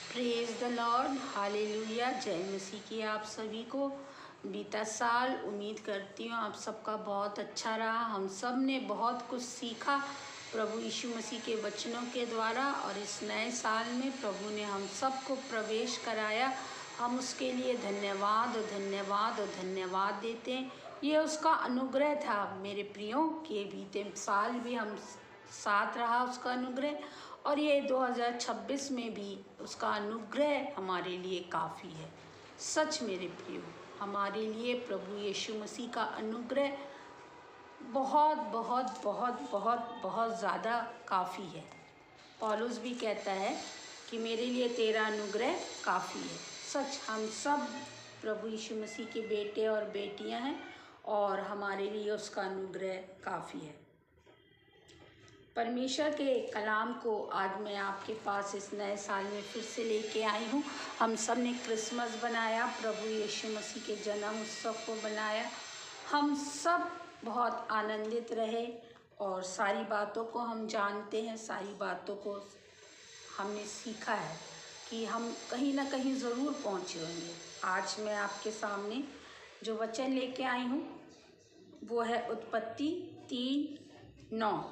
Praise the Lord, hallelujah. जय मसीह की आप सभी को। बीता साल उम्मीद करती हूँ आप सबका बहुत अच्छा रहा। हम सब ने बहुत कुछ सीखा प्रभु यीशु मसीह के वचनों के द्वारा, और इस नए साल में प्रभु ने हम सबको प्रवेश कराया। हम उसके लिए धन्यवाद और धन्यवाद और धन्यवाद देते हैं। ये उसका अनुग्रह था मेरे प्रियो कि बीते साल भी हम साथ रहा उसका अनुग्रह, और ये 2026 में भी उसका अनुग्रह हमारे लिए काफ़ी है। सच मेरे प्रियो, हमारे लिए प्रभु यीशु मसीह का अनुग्रह बहुत बहुत बहुत बहुत बहुत ज़्यादा काफ़ी है। पौलुस भी कहता है कि मेरे लिए तेरा अनुग्रह काफ़ी है। सच, हम सब प्रभु यीशु मसीह के बेटे और बेटियां हैं, और हमारे लिए उसका अनुग्रह काफ़ी है। परमेश्वर के कलाम को आज मैं आपके पास इस नए साल में फिर से लेके आई हूँ। हम सब ने क्रिसमस बनाया, प्रभु यीशु मसीह के जन्म उत्सव को बनाया। हम सब बहुत आनंदित रहे, और सारी बातों को हम जानते हैं, सारी बातों को हमने सीखा है कि हम कहीं ना कहीं ज़रूर पहुँचे होंगे। आज मैं आपके सामने जो वचन लेके आई हूँ वो है उत्पत्ति 3:9,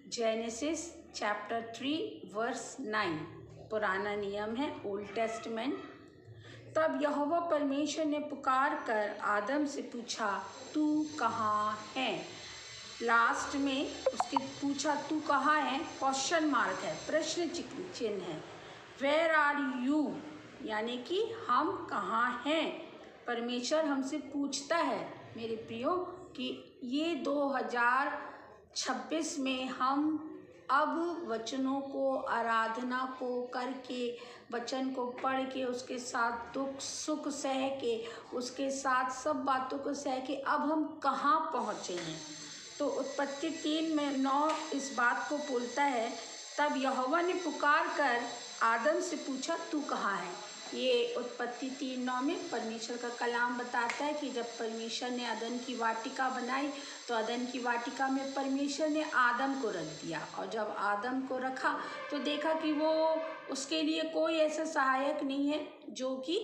जेनेसिस चैप्टर 3 वर्स 9। पुराना नियम है, ओल्ड टेस्टमेंट। तब यहोवा परमेश्वर ने पुकार कर आदम से पूछा, तू कहाँ है। लास्ट में उसके पूछा तू कहाँ है, क्वेश्चन मार्क है, प्रश्न चिन्ह है। वेयर आर यू, यानी कि हम कहाँ हैं। परमेश्वर हमसे पूछता है मेरे प्रियो कि ये 2026 में हम अब वचनों को, आराधना को करके, वचन को पढ़ के, उसके साथ दुख सुख सह के, उसके साथ सब बातों को सह के अब हम कहाँ पहुँचे हैं। तो उत्पत्ति 3:9 इस बात को बोलता है, तब यहोवा ने पुकार कर आदम से पूछा तू कहाँ है। ये उत्पत्ति 3:9 में परमेश्वर का कलाम बताता है कि जब परमेश्वर ने अदन की वाटिका बनाई तो अदन की वाटिका में परमेश्वर ने आदम को रख दिया, और जब आदम को रखा तो देखा कि वो उसके लिए कोई ऐसा सहायक नहीं है जो कि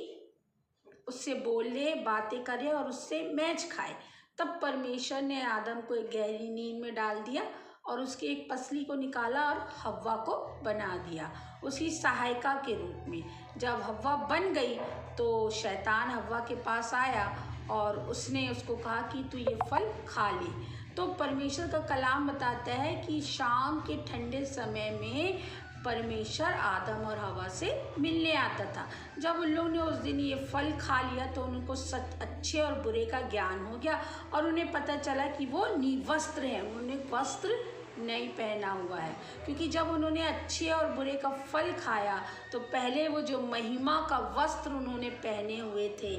उससे बोले, बातें करे और उससे मैच खाए। तब परमेश्वर ने आदम को एक गहरी नींद में डाल दिया और उसकी एक पसली को निकाला और हव्वा को बना दिया उसकी सहायिका के रूप में। जब हव्वा बन गई तो शैतान हव्वा के पास आया और उसने उसको कहा कि तू ये फल खा ले। तो परमेश्वर का कलाम बताता है कि शाम के ठंडे समय में परमेश्वर आदम और हवा से मिलने आता था। जब उन लोगों ने उस दिन ये फल खा लिया तो उनको अच्छे और बुरे का ज्ञान हो गया, और उन्हें पता चला कि वो निर्वस्त्र हैं, उन्होंने वस्त्र नहीं पहना हुआ है। क्योंकि जब उन्होंने अच्छे और बुरे का फल खाया तो पहले वो जो महिमा का वस्त्र उन्होंने पहने हुए थे,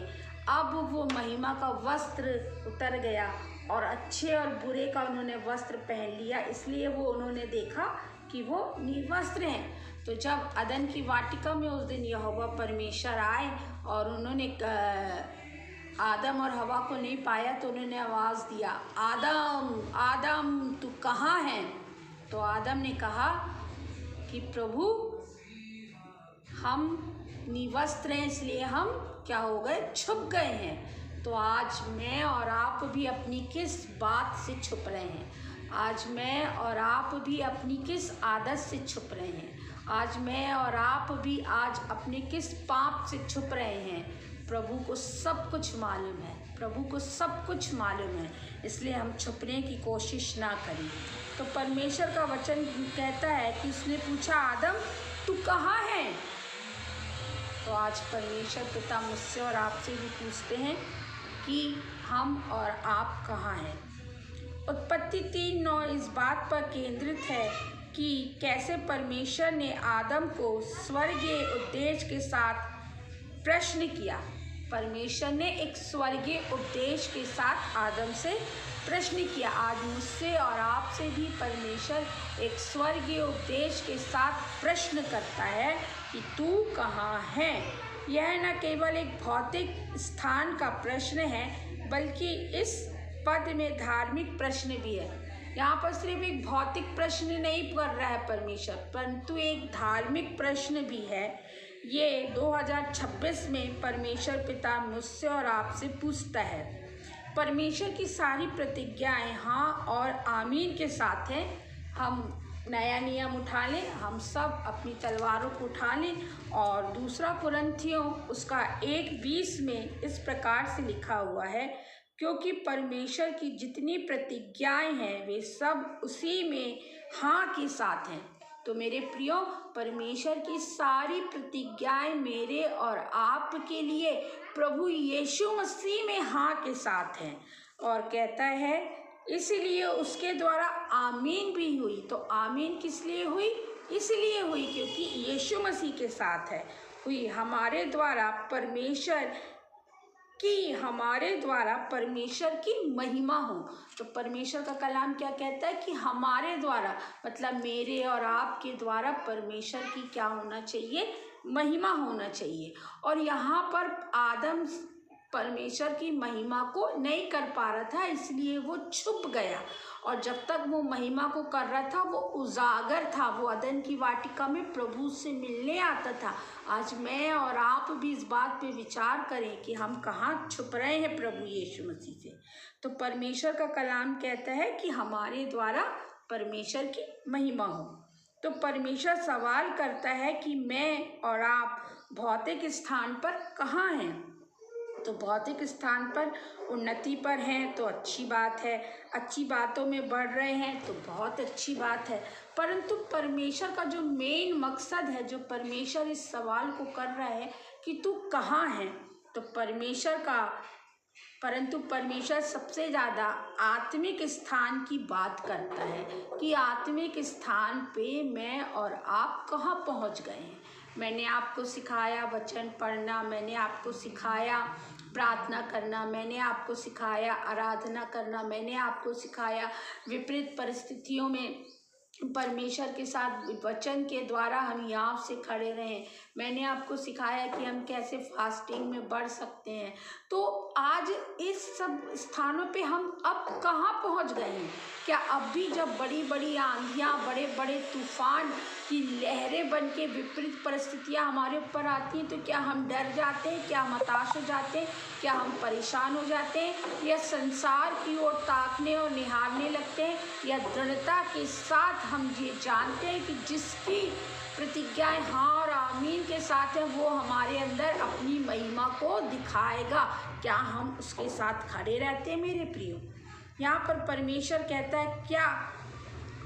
अब वो महिमा का वस्त्र उतर गया और अच्छे और बुरे का उन्होंने वस्त्र पहन लिया। इसलिए वो उन्होंने देखा कि वो निर्वस्त्र हैं। तो जब अदन की वाटिका में उस दिन यहोवा परमेश्वर आए और उन्होंने आदम और हवा को नहीं पाया तो उन्होंने आवाज़ दिया, आदम आदम तू कहाँ है। तो आदम ने कहा कि प्रभु हम निर्वस्त्र हैं, इसलिए हम क्या हो गए, छुप गए हैं। तो आज मैं और आप भी अपनी किस बात से छुप रहे हैं, आज मैं और आप भी अपनी किस आदत से छुप रहे हैं, आज मैं और आप भी आज अपने किस पाप से छुप रहे हैं। प्रभु को सब कुछ मालूम है, प्रभु को सब कुछ मालूम है, इसलिए हम छुपने की कोशिश ना करें। तो परमेश्वर का वचन कहता है कि उसने पूछा आदम तू कहाँ है। तो आज परमेश्वर पिता मुझसे और आपसे भी पूछते हैं कि हम और आप कहाँ हैं। उत्पत्ति 3:9 इस बात पर केंद्रित है कि कैसे परमेश्वर ने आदम को स्वर्गीय उद्देश्य के साथ प्रश्न किया। परमेश्वर ने एक स्वर्गीय उपदेश के साथ आदम से प्रश्न किया। आज मुझसे और आपसे भी परमेश्वर एक स्वर्गीय उपदेश के साथ प्रश्न करता है कि तू कहाँ है। यह न केवल एक भौतिक स्थान का प्रश्न है, बल्कि इस पद में धार्मिक प्रश्न भी है। यहाँ पर सिर्फ एक भौतिक प्रश्न नहीं कर रहा है परमेश्वर, परंतु एक धार्मिक प्रश्न भी है ये 2026 में परमेश्वर पिता मुझसे और आपसे पूछता है। परमेश्वर की सारी प्रतिज्ञाएं हाँ और आमीन के साथ हैं। हम नया नियम उठा लें, हम सब अपनी तलवारों को उठा लें और दूसरा कुरिन्थियों उसका 1:20 में इस प्रकार से लिखा हुआ है, क्योंकि परमेश्वर की जितनी प्रतिज्ञाएं हैं वे सब उसी में हाँ के साथ हैं। तो मेरे प्रियो, परमेश्वर की सारी प्रतिज्ञाएं मेरे और आपके लिए प्रभु यीशु मसीह में हाँ के साथ हैं। और कहता है इसलिए उसके द्वारा आमीन भी हुई। तो आमीन किस लिए हुई? इसलिए हुई क्योंकि यीशु मसीह के साथ है हुई। हमारे द्वारा परमेश्वर की महिमा हो। तो परमेश्वर का कलाम क्या कहता है कि हमारे द्वारा, मतलब मेरे और आपके द्वारा परमेश्वर की क्या होना चाहिए? महिमा होना चाहिए। और यहाँ पर आदम परमेश्वर की महिमा को नहीं कर पा रहा था, इसलिए वो छुप गया। और जब तक वो महिमा को कर रहा था वो उजागर था, वो अदन की वाटिका में प्रभु से मिलने आता था। आज मैं और आप भी इस बात पे विचार करें कि हम कहाँ छुप रहे हैं प्रभु यीशु मसीह से। तो परमेश्वर का कलाम कहता है कि हमारे द्वारा परमेश्वर की महिमा हो। तो परमेश्वर सवाल करता है कि मैं और आप भौतिक स्थान पर कहाँ हैं? तो भौतिक स्थान पर उन्नति पर हैं तो अच्छी बात है, अच्छी बातों में बढ़ रहे हैं तो बहुत अच्छी बात है। परंतु परमेश्वर का जो मेन मकसद है, जो परमेश्वर इस सवाल को कर रहा है कि तू कहाँ है, तो परमेश्वर सबसे ज़्यादा आत्मिक स्थान की बात करता है कि आत्मिक स्थान पे मैं और आप कहाँ पहुँच गए हैं। मैंने आपको सिखाया वचन पढ़ना, मैंने आपको सिखाया प्रार्थना करना, मैंने आपको सिखाया आराधना करना, मैंने आपको सिखाया विपरीत परिस्थितियों में परमेश्वर के साथ वचन के द्वारा हम यहाँ से खड़े रहें। मैंने आपको सिखाया कि हम कैसे फास्टिंग में बढ़ सकते हैं। तो आज इस सब स्थानों पे हम अब कहाँ पहुँच गए हैं? क्या अब भी जब बड़ी बड़ी आंधियाँ, बड़े बड़े तूफान की लहरें बन के विपरीत परिस्थितियाँ हमारे ऊपर आती हैं तो क्या हम डर जाते हैं? क्या हम हताश हो जाते हैं? क्या हम परेशान हो जाते हैं? या संसार की ओर ताकने और निहारने लगते हैं? या दृढ़ता के साथ हम ये जानते हैं कि जिसकी प्रतिज्ञाएं हाँ और आमीन के साथ है वो हमारे अंदर अपनी महिमा को दिखाएगा? क्या हम उसके साथ खड़े रहते हैं मेरे प्रियो? यहाँ पर परमेश्वर कहता है क्या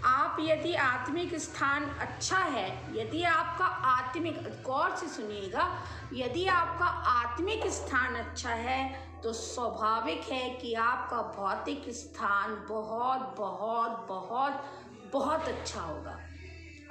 आप, यदि आत्मिक स्थान अच्छा है, यदि आपका आत्मिक, गौर से सुनिएगा, यदि आपका आत्मिक स्थान अच्छा है तो स्वाभाविक है कि आपका भौतिक स्थान बहुत बहुत बहुत बहुत अच्छा होगा।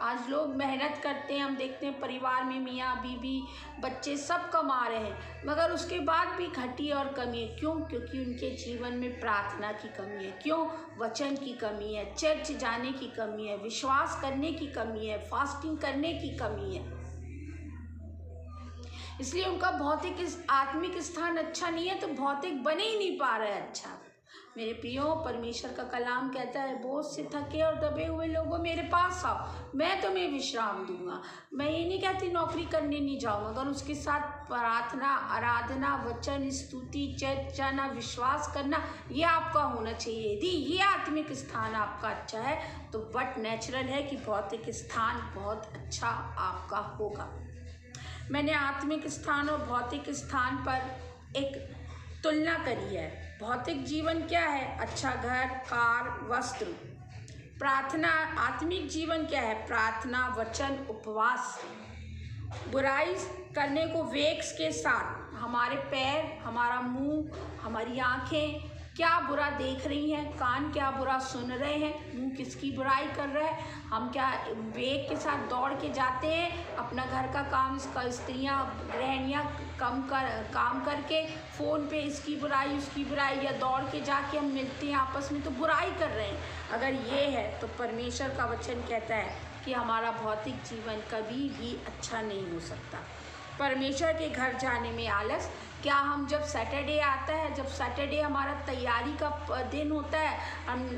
आज लोग मेहनत करते हैं, हम देखते हैं परिवार में मियाँ बीवी बच्चे सब कमा रहे हैं, मगर उसके बाद भी घटी और कमी है। क्यों? क्योंकि उनके जीवन में प्रार्थना की कमी है। क्यों? वचन की कमी है, चर्च जाने की कमी है, विश्वास करने की कमी है, फास्टिंग करने की कमी है। इसलिए उनका भौतिक आत्मिक स्थान अच्छा नहीं है, तो भौतिक बने ही नहीं पा रहा है अच्छा। मेरे प्रियो, परमेश्वर का कलाम कहता है बोझ से थके और दबे हुए लोगों मेरे पास आओ, मैं तुम्हें विश्राम दूंगा। मैं ये नहीं कहती नौकरी करने नहीं जाओ, मगर उसके साथ प्रार्थना, आराधना, वचन, स्तुति, चर्च जाना, विश्वास करना, ये आपका होना चाहिए। यदि ये आत्मिक स्थान आपका अच्छा है तो बट नेचुरल है कि भौतिक स्थान बहुत अच्छा आपका होगा। मैंने आत्मिक स्थान और भौतिक स्थान पर एक तुलना करी है। भौतिक जीवन क्या है? अच्छा घर, कार, वस्त्र। प्रार्थना, आत्मिक जीवन क्या है? प्रार्थना, वचन, उपवास। बुराई करने को वेग के साथ हमारे पैर, हमारा मुंह, हमारी आंखें क्या बुरा देख रही हैं, कान क्या बुरा सुन रहे हैं, मुंह किसकी बुराई कर रहा है, हम क्या वेग के साथ दौड़ के जाते हैं अपना घर का काम, स्त्रियाँ गृहिणियाँ काम करके फ़ोन पे इसकी बुराई उसकी बुराई, या दौड़ के जाके हम मिलते हैं आपस में तो बुराई कर रहे हैं। अगर ये है तो परमेश्वर का वचन कहता है कि हमारा भौतिक जीवन कभी भी अच्छा नहीं हो सकता। परमेश्वर के घर जाने में आलस, क्या हम जब सैटरडे आता है, जब सैटरडे हमारा तैयारी का दिन होता है, हम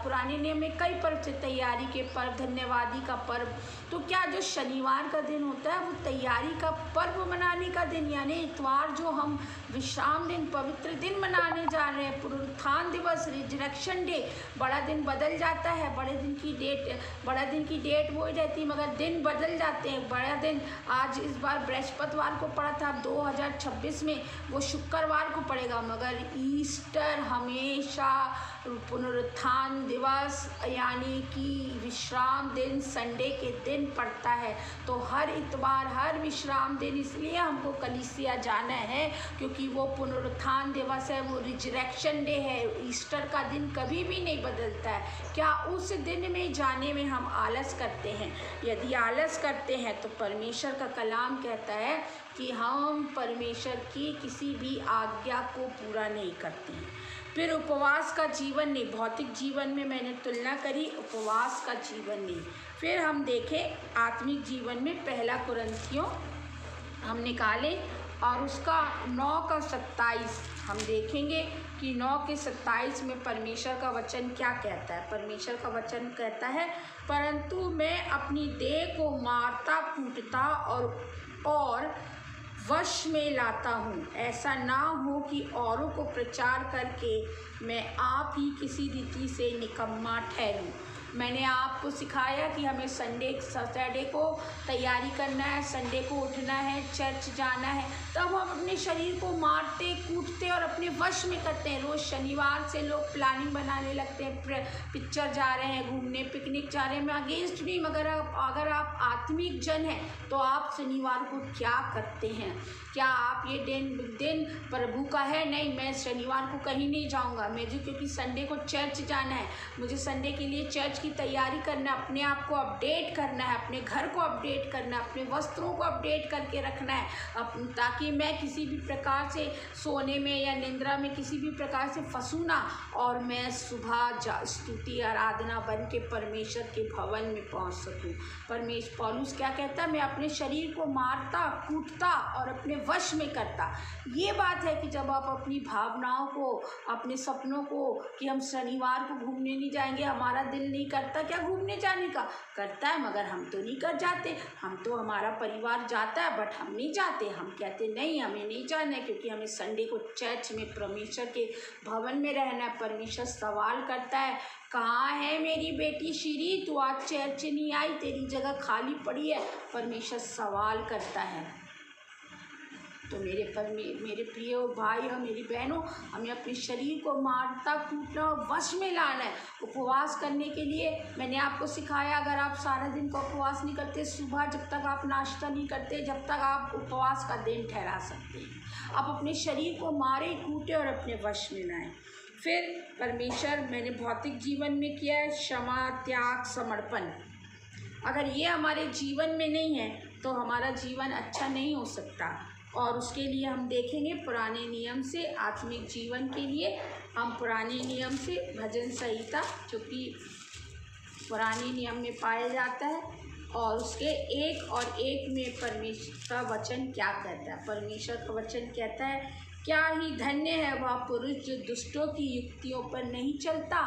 पुराने नियम में कई पर्व थे, तैयारी के पर्व, धन्यवादी का पर्व, तो क्या जो शनिवार का दिन होता है वो तैयारी का पर्व मनाने का दिन, यानी इतवार जो हम विश्राम दिन, पवित्र दिन मनाने जा रहे हैं, पुनरुत्थान दिवस, रिजरेक्शन डे, बड़ा दिन बदल जाता है, बड़ा दिन की डेट वही रहती है मगर दिन बदल जाते हैं। बड़ा दिन आज इस बार बृहस्पतिवार को पड़ा था, 2026 में वो शुक्रवार को पड़ेगा, मगर ईस्टर हमेशा पुनरुत्थान दिवस यानी कि विश्राम दिन संडे के दिन पड़ता है। तो हर इतवार, हर विश्राम दिन इसलिए हमको कलीसिया जाना है क्योंकि वो पुनरुत्थान दिवस है, वो रिजरेक्शन डे है। ईस्टर का दिन कभी भी नहीं बदलता है। क्या उस दिन में जाने में हम आलस करते हैं? यदि आलस करते हैं तो परमेश्वर का कलाम कहता है कि हम परमेश्वर की किसी भी आज्ञा को पूरा नहीं करते हैं। फिर उपवास का जीवन नहीं, भौतिक जीवन में मैंने तुलना करी, उपवास का जीवन नहीं। फिर हम देखें आत्मिक जीवन में पहला कुरिन्थियों हम निकालें और उसका 9:27 हम देखेंगे कि 9:27 में परमेश्वर का वचन क्या कहता है। परमेश्वर का वचन कहता है, परंतु मैं अपनी देह को मारता कूटता और वश में लाता हूँ, ऐसा ना हो कि औरों को प्रचार करके मैं आप ही किसी रीति से निकम्मा ठहरूं। मैंने आपको सिखाया कि हमें सैटरडे को तैयारी करना है, संडे को उठना है, चर्च जाना है, तब हम अपने शरीर को मारते कूटते और अपने वश में करते हैं। रोज़ शनिवार से लोग प्लानिंग बनाने लगते हैं, पिक्चर जा रहे हैं, घूमने, पिकनिक जा रहे हैं। मैं अगेंस्ट नहीं, मगर अगर आप आत्मिक जन हैं तो आप शनिवार को क्या करते हैं? क्या आप ये दिन प्रभु का है? नहीं, मैं शनिवार को कहीं नहीं जाऊंगा, मुझे क्योंकि संडे को चर्च जाना है, मुझे संडे के लिए चर्च की तैयारी करना है, अपने आप को अपडेट करना है, अपने घर को अपडेट करना है, अपने वस्त्रों को अपडेट करके रखना है, ताकि मैं किसी भी प्रकार से सोने में या निंद्रा में किसी भी प्रकार से फंसूँ ना, और मैं सुबह स्तुति आराधना बन के परमेश्वर के भवन में पहुंच सकूं। पौलुस क्या कहता है? मैं अपने शरीर को मारता कूटता और अपने वश में करता। ये बात है कि जब आप अपनी भावनाओं को, अपने सपनों को, कि हम शनिवार को घूमने नहीं जाएंगे, हमारा दिल नहीं करता क्या घूमने जाने का? करता है, मगर हम तो नहीं कर जाते। हम तो, हमारा परिवार जाता है बट हम नहीं जाते। हम कहते नहीं, हमें नहीं जाना है क्योंकि हमें संडे को चर्च में परमेश्वर के भवन में रहना है। परमेश्वर सवाल करता है, कहाँ है मेरी बेटी श्री? तू आज चर्च नहीं आई, तेरी जगह खाली पड़ी है। परमेश्वर सवाल करता है। तो मेरे प्रिय भाई और मेरी बहनों, हमें अपने शरीर को मारता कूटना और वश में लाना है। उपवास करने के लिए मैंने आपको सिखाया, अगर आप सारा दिन का उपवास नहीं करते, सुबह जब तक आप नाश्ता नहीं करते, जब तक आप उपवास का दिन ठहरा सकते हैं। आप अपने शरीर को मारे कूटे और अपने वश में लाएं। फिर परमेश्वर, मैंने भौतिक जीवन में किया है क्षमा, त्याग, समर्पण। अगर ये हमारे जीवन में नहीं है तो हमारा जीवन अच्छा नहीं हो सकता। और उसके लिए हम देखेंगे पुराने नियम से आत्मिक जीवन के लिए, हम पुराने नियम से भजन संहिता, जो कि पुराने नियम में पाया जाता है, और उसके 1 और 1 में परमेश्वर का वचन क्या कहता है। परमेश्वर का वचन कहता है, क्या ही धन्य है वह पुरुष जो दुष्टों की युक्तियों पर नहीं चलता।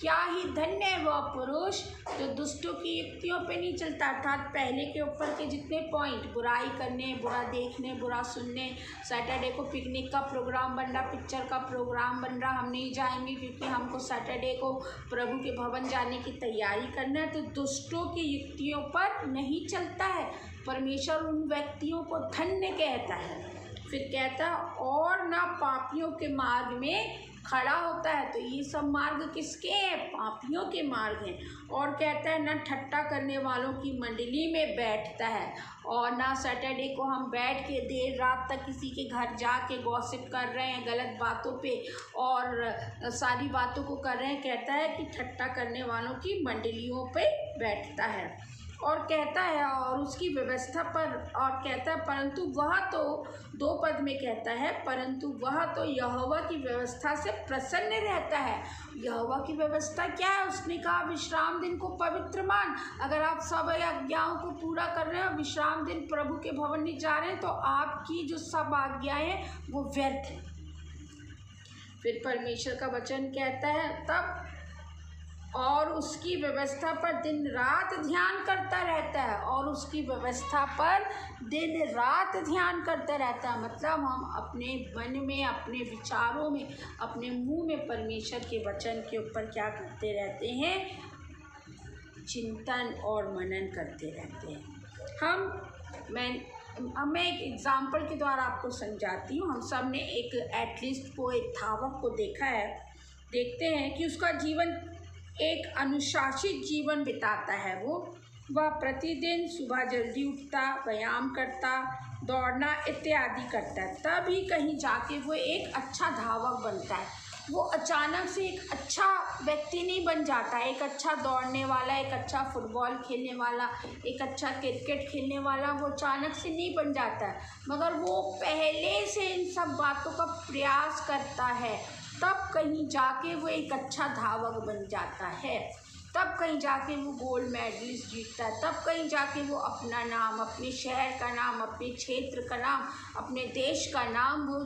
क्या ही धन्य है वह पुरुष जो दुष्टों की युक्तियों पर नहीं चलता। अर्थात पहले के ऊपर के जितने पॉइंट, बुराई करने, बुरा देखने, बुरा सुनने, सैटरडे को पिकनिक का प्रोग्राम बन रहा, पिक्चर का प्रोग्राम बन रहा, हम नहीं जाएंगे क्योंकि हमको सैटरडे को प्रभु के भवन जाने की तैयारी करना है। तो दुष्टों की युक्तियों पर नहीं चलता है। परमेश्वर उन व्यक्तियों को धन्य कहता है। फिर कहता है, और ना पापियों के मार्ग में खड़ा होता है। तो ये सब मार्ग किसके हैं? पापियों के मार्ग हैं। और कहता है, ना ठट्टा करने वालों की मंडली में बैठता है, और ना सैटरडे को हम बैठ के देर रात तक किसी के घर जाके गॉसिप कर रहे हैं गलत बातों पे और सारी बातों को कर रहे हैं। कहता है कि ठट्टा करने वालों की मंडलियों पे बैठता है। और कहता है और उसकी व्यवस्था पर, और कहता है परंतु वह तो 2 पद में कहता है, परंतु वह तो यहोवा की व्यवस्था से प्रसन्न रहता है। यहोवा की व्यवस्था क्या है? उसने कहा विश्राम दिन को पवित्र मान। अगर आप सब आज्ञाओं को पूरा कर रहे हैं, विश्राम दिन प्रभु के भवन में जा रहे हैं, तो आपकी जो सब आज्ञाएं हैं वो व्यर्थ है। फिर परमेश्वर का वचन कहता है तब, और उसकी व्यवस्था पर दिन रात ध्यान करता रहता है, और उसकी व्यवस्था पर दिन रात ध्यान करता रहता है। मतलब हम अपने मन में, अपने विचारों में, अपने मुंह में परमेश्वर के वचन के ऊपर क्या करते रहते हैं? चिंतन और मनन करते रहते हैं। मैं एक एग्जाम्पल के द्वारा आपको समझाती हूँ। हम सब ने एक एथलीट को, एक धावक को देखा है, देखते हैं कि उसका जीवन एक अनुशासित जीवन बिताता है। वह प्रतिदिन सुबह जल्दी उठता, व्यायाम करता, दौड़ना इत्यादि करता है, तभी कहीं जाके वो एक अच्छा धावक बनता है। वो अचानक से एक अच्छा व्यक्ति नहीं बन जाता, एक अच्छा दौड़ने वाला, एक अच्छा फुटबॉल खेलने वाला, एक अच्छा क्रिकेट खेलने वाला वो अचानक से नहीं बन जाता है, मगर वो पहले से इन सब बातों का प्रयास करता है, तब कहीं जाके वो एक अच्छा धावक बन जाता है, तब कहीं जाके वो गोल्ड मेडलिस्ट जीतता है, तब कहीं जाके वो अपना नाम, अपने शहर का नाम, अपने क्षेत्र का नाम, अपने देश का नाम वो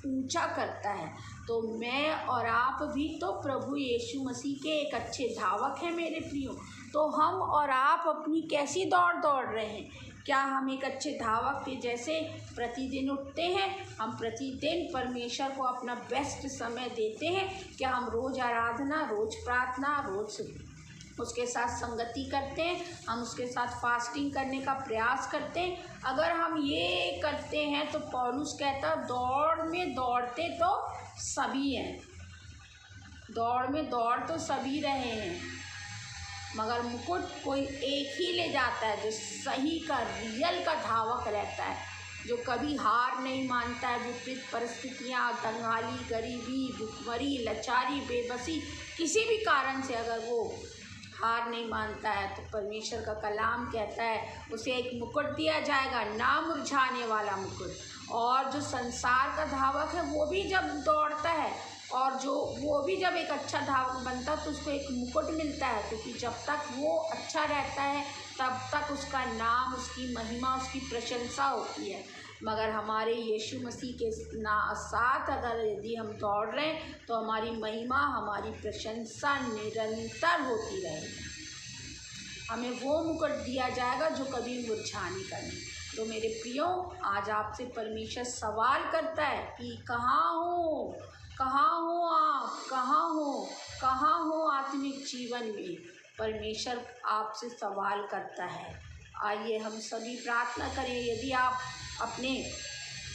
ऊंचा करता है। तो मैं और आप भी तो प्रभु यीशु मसीह के एक अच्छे धावक हैं मेरे प्रियो। तो हम और आप अपनी कैसी दौड़ रहे हैं? क्या हम एक अच्छे धावक के जैसे प्रतिदिन उठते हैं? हम प्रतिदिन परमेश्वर को अपना बेस्ट समय देते हैं? क्या हम रोज़ आराधना, रोज़ प्रार्थना, रोज़ उसके साथ संगति करते हैं? हम उसके साथ फास्टिंग करने का प्रयास करते हैं? अगर हम ये करते हैं तो पौलुस कहता दौड़ में दौड़ते तो सभी हैं, दौड़ में दौड़ तो सभी रहे हैं, मगर मुकुट कोई एक ही ले जाता है, जो सही का, रियल का धावक रहता है, जो कभी हार नहीं मानता है। विपरीत परिस्थितियाँ, दंगाली, गरीबी, भुखमरी, लाचारी, बेबसी, किसी भी कारण से अगर वो हार नहीं मानता है, तो परमेश्वर का कलाम कहता है उसे एक मुकुट दिया जाएगा, ना मुरझाने वाला मुकुट। और जो संसार का धावक है वो भी जब दौड़ता है, और जो वो भी जब एक अच्छा धावक बनता है तो उसको एक मुकुट मिलता है, क्योंकि जब तक वो अच्छा रहता है तब तक उसका नाम, उसकी महिमा, उसकी प्रशंसा होती है। मगर हमारे यीशु मसीह के साथ अगर यदि हम दौड़ रहे हैं तो हमारी महिमा, हमारी प्रशंसा निरंतर होती रहेगी। हमें वो मुकुट दिया जाएगा जो कभी मुरझा नहीं करनी। तो मेरे प्रियो, आज आपसे परमेश्वर सवाल करता है कि कहाँ हो, कहाँ हो आप, कहाँ हो आत्मिक जीवन में? परमेश्वर आपसे सवाल करता है। आइए हम सभी प्रार्थना करें। यदि आप अपने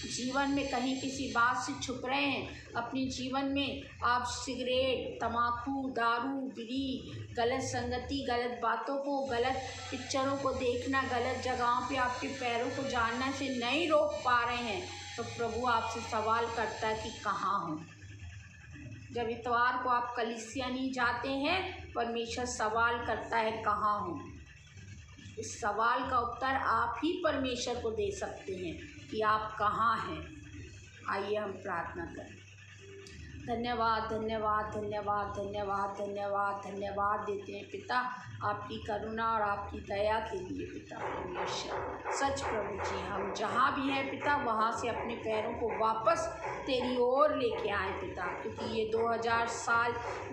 जीवन में कहीं किसी बात से छुप रहे हैं, अपने जीवन में आप सिगरेट, तम्बाकू, दारू, बीड़ी, गलत संगति, गलत बातों को, गलत पिक्चरों को देखना, गलत जगहों पे आपके पैरों को जानने से नहीं रोक पा रहे हैं, तो प्रभु आपसे सवाल करता है कि कहाँ हो। जब इतवार को आप कलीसिया नहीं जाते हैं, परमेश्वर सवाल करता है कहाँ हो। इस सवाल का उत्तर आप ही परमेश्वर को दे सकते हैं कि आप कहाँ हैं। आइए हम प्रार्थना करें। धन्यवाद, धन्यवाद, धन्यवाद, धन्यवाद, धन्यवाद, धन्यवाद देते हैं पिता आपकी करुणा और आपकी दया के लिए पिता परमेश्वर। सच प्रभु जी, हम जहाँ भी हैं पिता, वहाँ से अपने पैरों को वापस तेरी ओर लेके आए पिता, क्योंकि ये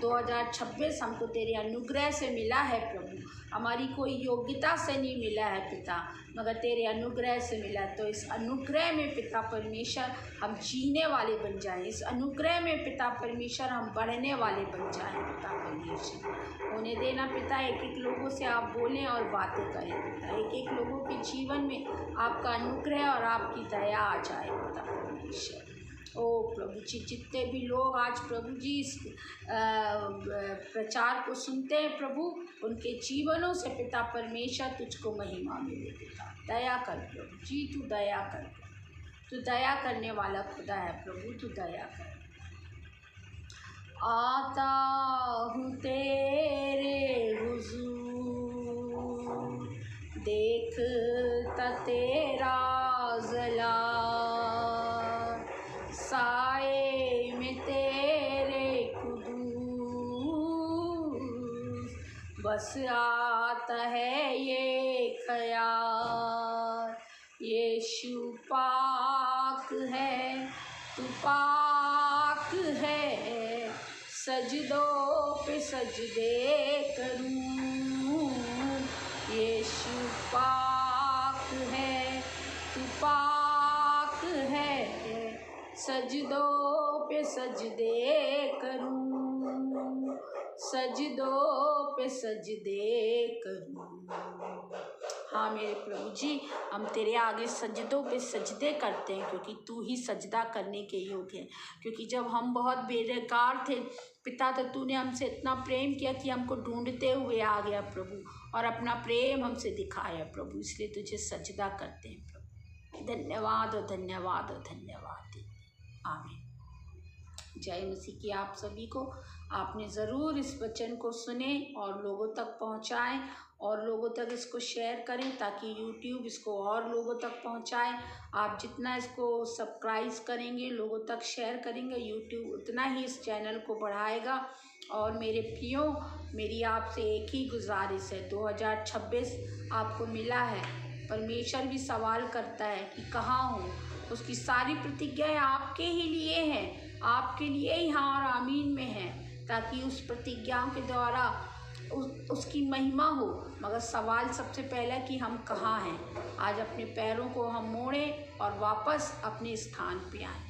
2026 हमको तेरे अनुग्रह से मिला है प्रभु। हमारी कोई योग्यता से नहीं मिला है पिता, मगर तेरे अनुग्रह से मिला। तो इस अनुग्रह में पिता परमेश्वर हम जीने वाले बन जाएं, इस अनुग्रह में पिता परमेश्वर हम बढ़ने वाले बन जाएं पिता परमेश्वर। होने देना पिता, एक एक लोगों से आप बोलें और बातें करें पिता, एक एक लोगों के जीवन में आपका अनुग्रह और आपकी दया आ जाए पिता परमेश्वर। ओ प्रभु जी, जितने भी लोग आज प्रभु जी इस प्रचार को सुनते हैं प्रभु, उनके जीवनों से पिता परमेश्वर तुझको महिमा मिले पिता। दया कर प्रभु जी, तू दया कर, तू दया करने वाला खुदा है प्रभु, तू दया कर। आता हूँ तेरे हुजूर, देखता तेरा जला, साए में तेरे कुदूस, बस आता है ये ख्याल, यीशु पाक है तू पाक है, सजदों पे सजदे करूं, यीशु पाक है तू पाक है, सजदों पे सजदे करूं, सजदों पे सजदे करूं। हाँ मेरे प्रभु जी, हम तेरे आगे सजदों पे सजदे करते हैं, क्योंकि तू ही सजदा करने के योग्य है। क्योंकि जब हम बहुत बेकार थे पिता, तो तूने हमसे इतना प्रेम किया कि हमको ढूंढते हुए आ गया प्रभु, और अपना प्रेम हमसे दिखाया प्रभु, इसलिए तुझे सजदा करते हैं प्रभु। धन्यवाद और धन्यवाद और धन्यवाद। आमीन। जय मसीह की आप सभी को। आपने ज़रूर इस वचन को सुने और लोगों तक पहुंचाएं, और लोगों तक इसको शेयर करें, ताकि यूट्यूब इसको और लोगों तक पहुंचाए। आप जितना इसको सब्सक्राइब करेंगे, लोगों तक शेयर करेंगे, यूट्यूब उतना ही इस चैनल को बढ़ाएगा। और मेरे प्रियो, मेरी आपसे एक ही गुजारिश है, 2026 आपको मिला है, परमेश्वर भी सवाल करता है कि कहाँ हूँ। उसकी सारी प्रतिज्ञाएं आपके ही लिए हैं, आपके लिए ही हाँ और आमीन में है, ताकि उस प्रतिज्ञाओं के द्वारा उसकी महिमा हो। मगर सवाल सबसे पहला कि हम कहाँ हैं। आज अपने पैरों को हम मोड़ें और वापस अपने स्थान पे आएं।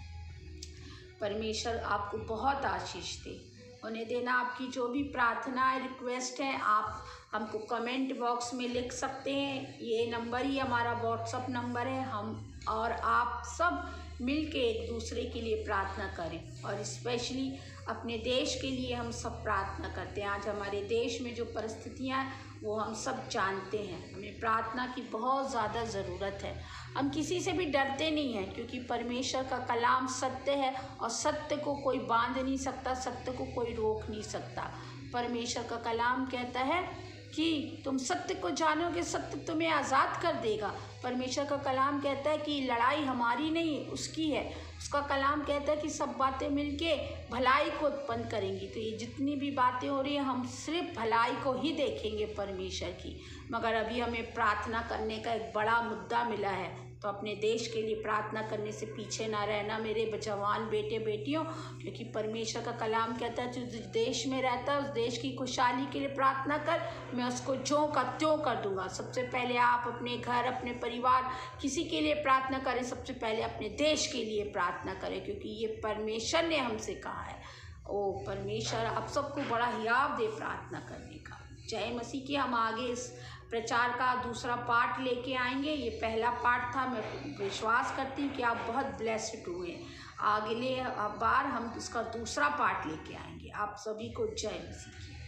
परमेश्वर आपको बहुत आशीष दे। उन्हें देना आपकी जो भी प्रार्थना रिक्वेस्ट है, आप हमको कमेंट बॉक्स में लिख सकते हैं। ये नंबर ही हमारा व्हाट्सअप नंबर है। हम और आप सब मिलके एक दूसरे के लिए प्रार्थना करें, और स्पेशली अपने देश के लिए हम सब प्रार्थना करते हैं। आज हमारे देश में जो परिस्थितियाँ हैं वो हम सब जानते हैं। हमें प्रार्थना की बहुत ज़्यादा ज़रूरत है। हम किसी से भी डरते नहीं हैं, क्योंकि परमेश्वर का कलाम सत्य है, और सत्य को कोई बांध नहीं सकता, सत्य को कोई रोक नहीं सकता। परमेश्वर का कलाम कहता है कि तुम सत्य को जानोगे, सत्य तुम्हें आज़ाद कर देगा। परमेश्वर का कलाम कहता है कि लड़ाई हमारी नहीं, उसकी है। उसका कलाम कहता है कि सब बातें मिलके भलाई को उत्पन्न करेंगी। तो ये जितनी भी बातें हो रही हैं, हम सिर्फ भलाई को ही देखेंगे परमेश्वर की। मगर अभी हमें प्रार्थना करने का एक बड़ा मुद्दा मिला है, तो अपने देश के लिए प्रार्थना करने से पीछे ना रहना मेरे जवान बेटे बेटियों, क्योंकि परमेश्वर का कलाम कहता है जिस देश में रहता है उस देश की खुशहाली के लिए प्रार्थना कर, मैं उसको ज्यों का त्यों कर दूंगा। सबसे पहले आप अपने घर, अपने परिवार, किसी के लिए प्रार्थना करें, सबसे पहले अपने देश के लिए प्रार्थना करें, क्योंकि ये परमेश्वर ने हमसे कहा है। ओ परमेश्वर आप सबको बड़ा हियाव दे प्रार्थना करने का। जय मसीह की। हम आगे इस प्रचार का दूसरा पार्ट लेके आएंगे। ये पहला पार्ट था। मैं विश्वास करती हूँ कि आप बहुत ब्लेस्ड हुए। अगले बार हम इसका दूसरा पार्ट लेके आएंगे। आप सभी को जय मसीह की।